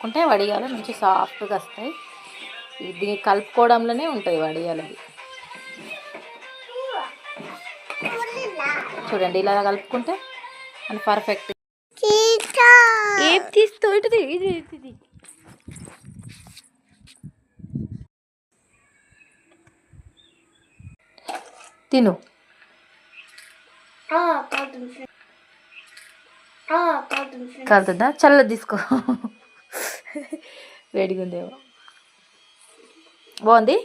కలుపుకుంటే వడియాలు మంచి సాఫ్ట్గా వస్తాయి. ఇది కలుపుకోవడంలోనే ఉంటుంది వడియాలు. చూడండి ఇలా కలుపుకుంటే అది పర్ఫెక్ట్. ఏం తీస్తావు? ఇటుది ఇది ఇది తిను. కాలుతుందా? చల్ల తీసుకో. వేడిగా ఉందేమో. బాగుంది.